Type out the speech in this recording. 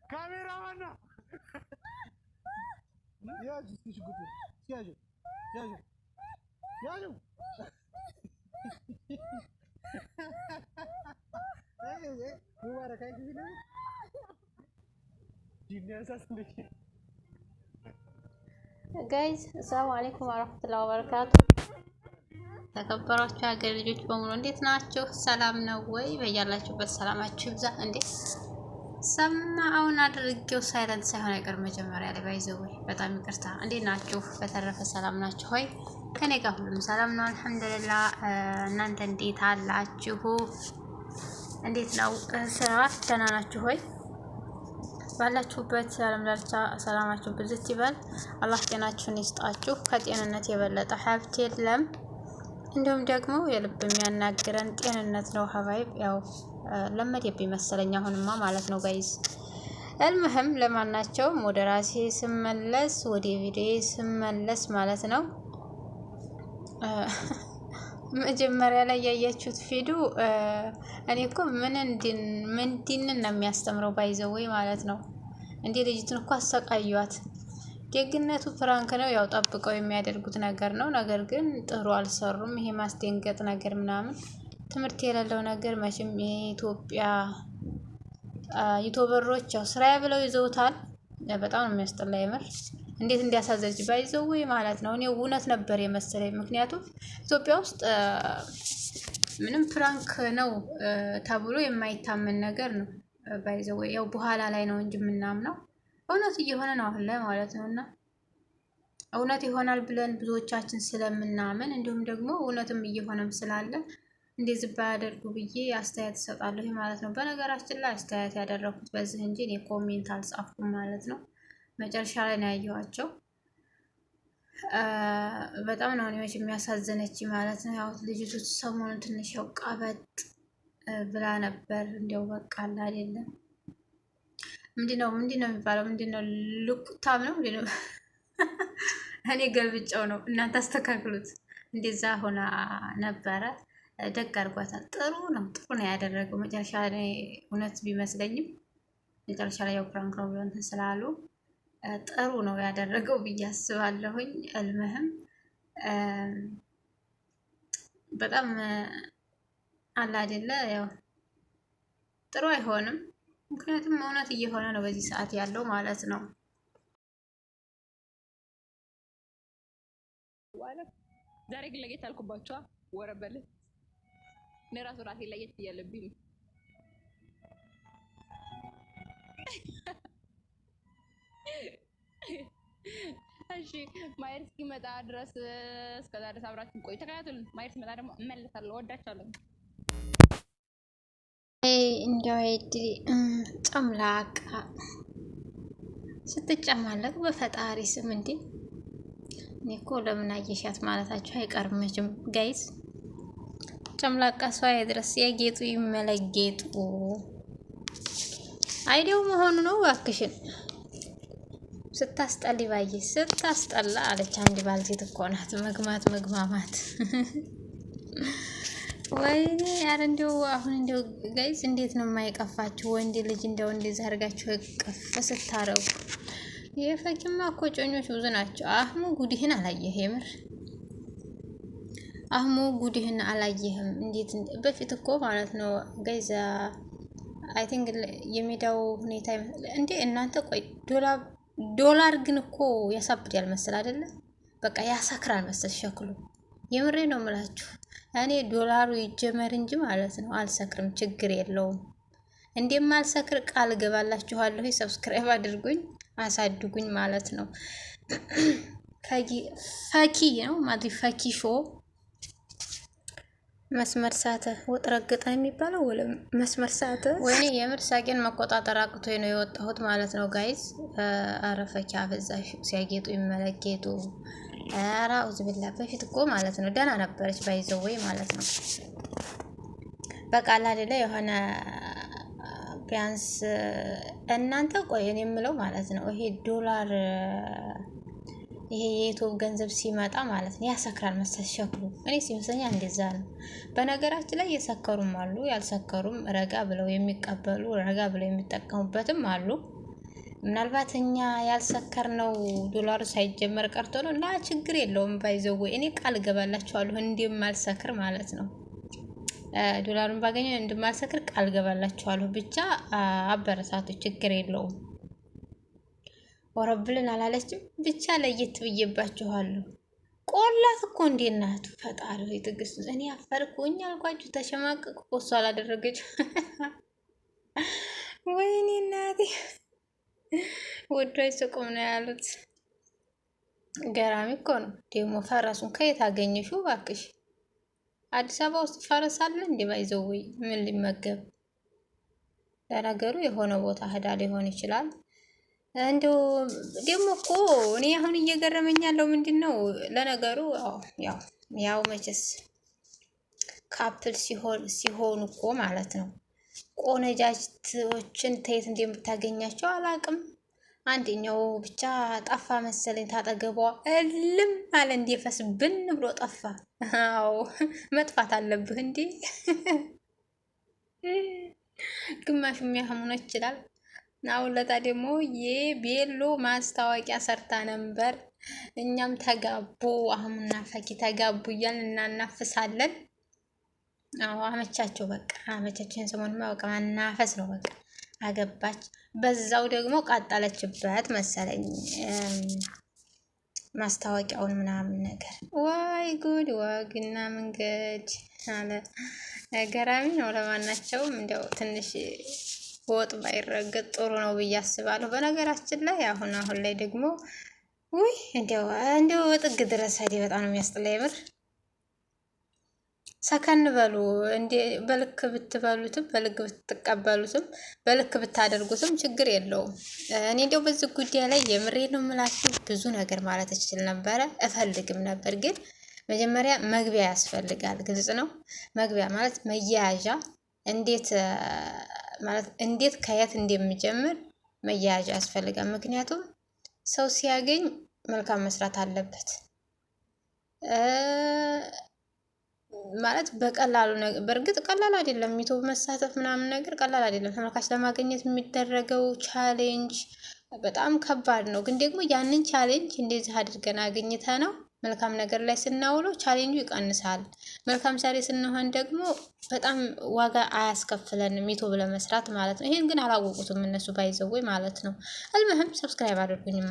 ካሜራማን ነው ያጅ ሲሽጉት ያጅ ያጅ ያጅ ሙባረክ አይግቢለ ዲናሳስ እንዴ ጋይስ ሰላም አለይኩም ወራህመቱላሂ ወበረካቱ። ተከበራችሁ ሀገር ልጆች በሙሉ እንዴት ናችሁ? ሰላም ነው ወይ? በያላችሁበት ሰላማችሁ ይብዛ። እንዴ ሰማውን አድርጌው ሳይለንት ሳይሆን አይቀር መጀመሪያ ላይ ባይዘው በጣም ይቅርታ። እንዴት ናችሁ? በተረፈ ሰላም ናችሁ ሆይ? ከኔ ጋር ሁሉም ሰላም ነው አልሐምዱሊላህ። እናንተ እንዴት አላችሁ? እንዴት ነው ስራ? ደህና ናችሁ ሆይ? ባላችሁበት ዓለም ዳርቻ ሰላማችሁ ብዝት ይበል። አላህ ጤናችሁን ይስጣችሁ። ከጤንነት የበለጠ ሀብት የለም። እንዲሁም ደግሞ የልብ የሚያናግረን ጤንነት ነው። ሀባይብ ያው ለመደብኝ መሰለኝ አሁንማ ማለት ነው ጋይዝ። እልምህም ለማናቸውም ወደ ራሴ ስመለስ ወደ ቪዲዮ ስመለስ ማለት ነው መጀመሪያ ላይ ያያችሁት ቪዲዮ እኔ እኮ ምንድን ነው የሚያስተምረው ባይዘው ወይ ማለት ነው። እንዴ ልጅቱን እኮ አሰቃዩት። ደግነቱ ፍራንክ ነው ያው ጠብቀው የሚያደርጉት ነገር ነው። ነገር ግን ጥሩ አልሰሩም። ይሄ ማስደንገጥ ነገር ምናምን ትምህርት የሌለው ነገር መቼም የኢትዮጵያ ዩቲዩበሮች ያው ስራዬ ብለው ይዘውታል። በጣም ነው የሚያስጠላ የምር። እንዴት እንዲያሳዘች ባይዘው ወይ ማለት ነው። እኔ እውነት ነበር የመሰለኝ። ምክንያቱም ኢትዮጵያ ውስጥ ምንም ፍራንክ ነው ተብሎ የማይታመን ነገር ነው ባይዘው ያው በኋላ ላይ ነው እንጂ የምናምነው እውነት እየሆነ ነው አሁን ላይ ማለት ነውና እውነት ይሆናል ብለን ብዙዎቻችን ስለምናምን እንዲሁም ደግሞ እውነትም እየሆነም ስላለ እንደዚህ ባያደርጉ ብዬ አስተያየት እሰጣለሁ ማለት ነው። በነገራችን ላይ አስተያየት ያደረኩት በዚህ እንጂ እኔ ኮሜንት አልጻፍኩም ማለት ነው። መጨረሻ ላይ ነው ያየኋቸው። በጣም ነው እኔ የሚያሳዝነች ማለት ነው። ያው ልጅቱ ሰሞኑን ትንሽ ያው ቀበጥ ብላ ነበር። እንዲያው በቃ አለ አይደለም ምንድነው የሚባለው? ምንድነው ልቁታም ነው ምንድነው? እኔ ገልብጫው ነው እናንተ አስተካክሉት። እንደዛ ሆና ነበረ። ደግ አድርጓታል። ጥሩ ነው ያደረገው። መጨረሻ ላይ እውነት ቢመስለኝም መጨረሻ ላይ ያው ፕራንክ ነው ብሎ እንትን ስላሉ ጥሩ ነው ያደረገው ብዬ አስባለሁኝ። እልምህም በጣም አለ አይደለ ያው ጥሩ አይሆንም። ምክንያቱም እውነት እየሆነ ነው በዚህ ሰዓት ያለው ማለት ነው። ዛሬ ግን ለጌት አልኩባቸዋ ወረበል እኔ ራሱ ራሴ ለየት እያለብኝ እሺ ማየር እስኪመጣ ድረስ እስከዛ ድረስ አብራችን ቆይ ተከታተሉን። ማየር ሲመጣ ደግሞ እመለሳለሁ። ወዳቻለሁ። እንዲያው ጨምላቃ ስትጨማለቅ በፈጣሪ ስም እንዴ! እኔ እኮ ለምን አየሻት ማለታችሁ አይቀርም መቼም ጋይስ። ጨምላቃ ሰው ድረስ ያጌጡ ይመለጌጡ አይዲው መሆኑ ነው። እባክሽን ስታስጠሊ ባየ ስታስጠላ አለች አንድ ባልቴት እኮ ናት። መግማማት ወይኔ ያረ እንደው አሁን እንደው ጋይስ እንዴት ነው የማይቀፋችሁ? ወንድ ልጅ እንደው እንደዛ አድርጋችሁ እቅፍ ስታረጉ የፈኪማ እኮ ጮኞች ብዙ ናቸው። አህሙ ጉዲህን አላየህ? የምር አህሙ ጉዲህን አላየህም? እንዴት በፊት እኮ ማለት ነው ጋይስ አይ ቲንክ የሜዳው ሁኔታ እንዴ እናንተ ቆይ ዶላር ግን እኮ ያሳብዳል መሰል አይደለ? በቃ ያሳክራል መሰል ሸክሉ። የምሬ ነው የምላችሁ። እኔ ዶላሩ ይጀመር እንጂ ማለት ነው አልሰክርም፣ ችግር የለውም። እንደማልሰክር ቃል ገባላችኋለሁ። ሰብስክራይብ አድርጉኝ፣ አሳድጉኝ ማለት ነው። ፈኪ ነው ማለት ፈኪ ሾ መስመር ሳተ ወጥረግጠ የሚባለው ወለ መስመር ሳተ። ወይኔ የምር ሳቄን መቆጣጠር አቅቶኝ ነው የወጣሁት ማለት ነው ጋይስ። አረ ፈኪ አበዛሽ። ሲያጌጡ ይመለጌጡ። አራ አውዝ ቢላ በፊት እኮ ማለት ነው ደህና ነበረች ባይዘው ወይ ማለት ነው። በቃ አይደለ የሆነ ቢያንስ እናንተ ቆይ እኔ የምለው ማለት ነው ይሄ ዶላር ይሄ የኢትዮጵያ ገንዘብ ሲመጣ ማለት ነው ያሰክራል መሰለኝ ሸክሉ። እኔ ሲመስለኛል እንደዛ ነው። በነገራችን ላይ የሰከሩም አሉ ያልሰከሩም ረጋ ብለው የሚቀበሉ ረጋ ብለው የሚጠቀሙበትም አሉ። ምናልባት እኛ ያልሰከርነው ዶላሩ ሳይጀመር ቀርቶ ነው እና ችግር የለውም። ባይዘው እኔ ቃል ገባላችኋለሁ እንደማልሰክር ማለት ነው። ዶላሩን ባገኘ እንደማልሰክር ቃል ገባላችኋለሁ። ብቻ አበረታቱ፣ ችግር የለውም። ወረብልን አላለችም። ብቻ ለየት ብዬባችኋለሁ። ቆላት እኮ እንዴት ናቱ? ፈጣሪ ሆይ ትዕግስት። እኔ አፈርኩኝ አልኳችሁ፣ ተሸማቀቅኩ። እሷ አላደረገችው። ወይኔ እናቴ ወዶ አይሰቁም ነው ያሉት። ገራሚ እኮ ነው ደግሞ። ፈረሱን ከየት አገኘሽው እባክሽ? አዲስ አበባ ውስጥ ፈረስ አለ እንዴ? ባይዘው ወይ ምን ሊመገብ? ለነገሩ የሆነ ቦታ ህዳ ሊሆን ይችላል። እንደው ደግሞ እኮ እኔ አሁን እየገረመኝ ያለው ምንድነው? ለነገሩ ያው መቼስ ካፕል ሲሆኑ እኮ ማለት ነው ቆነጃጅቶችን ተየት እንደምታገኛቸው አላቅም። አንደኛው ብቻ ጠፋ መሰለኝ ታጠገቧ እልም አለ እንደፈስ ብን ብሎ ጠፋ። አዎ መጥፋት አለብህ እንዴ! ግማሽ የሚያህሙነ ይችላል። አሁን ለታ ደግሞ የቤሎ ማስታወቂያ ሰርታ ነበር። እኛም ተጋቡ አህሙና ፈኪ ተጋቡ እያልን እናናፍሳለን። አዎ አመቻቸው፣ በቃ አመቻቸውን። ሰሞኑን በቃ ማናፈስ ነው በቃ። አገባች፣ በዛው ደግሞ ቃጠለችበት መሰለኝ ማስታወቂያውን ምናምን ነገር። ዋይ ጉድ! ወግና መንገድ አለ። ገራሚ ነው። ለማናቸውም እንዲያው ትንሽ ወጥ ባይረገጥ ጥሩ ነው ብዬ አስባለሁ። በነገራችን ላይ አሁን ላይ ደግሞ ውይ እንዲያው ጥግ ድረስ ሄደ። በጣም ነው የሚያስጠላ የምር። ሰከን በሉ እንዴ! በልክ ብትበሉትም በልክ ብትቀበሉትም በልክ ብታደርጉትም ችግር የለውም። እኔ እንደው በዚህ ጉዳይ ላይ የምሬ ነው የምላችሁ። ብዙ ነገር ማለት እችል ነበረ እፈልግም ነበር፣ ግን መጀመሪያ መግቢያ ያስፈልጋል። ግልጽ ነው። መግቢያ ማለት መያያዣ፣ እንዴት ከየት እንደሚጀምር መያያዣ ያስፈልጋል። ምክንያቱም ሰው ሲያገኝ መልካም መስራት አለበት። ማለት በቀላሉ ነገር በእርግጥ ቀላል አይደለም። ዩቲዩብ መሳተፍ ምናምን ነገር ቀላል አይደለም። ተመልካች ለማግኘት የሚደረገው ቻሌንጅ በጣም ከባድ ነው። ግን ደግሞ ያንን ቻሌንጅ እንደዚህ አድርገን አግኝተ ነው መልካም ነገር ላይ ስናውለው ቻሌንጁ ይቀንሳል። መልካም ሰሪ ስንሆን ደግሞ በጣም ዋጋ አያስከፍለንም ዩቲዩብ ለመስራት ማለት ነው። ይሄን ግን አላወቁትም እነሱ ባይዘው ማለት ነው። አልመህም ሰብስክራይብ አድርጉኝማ።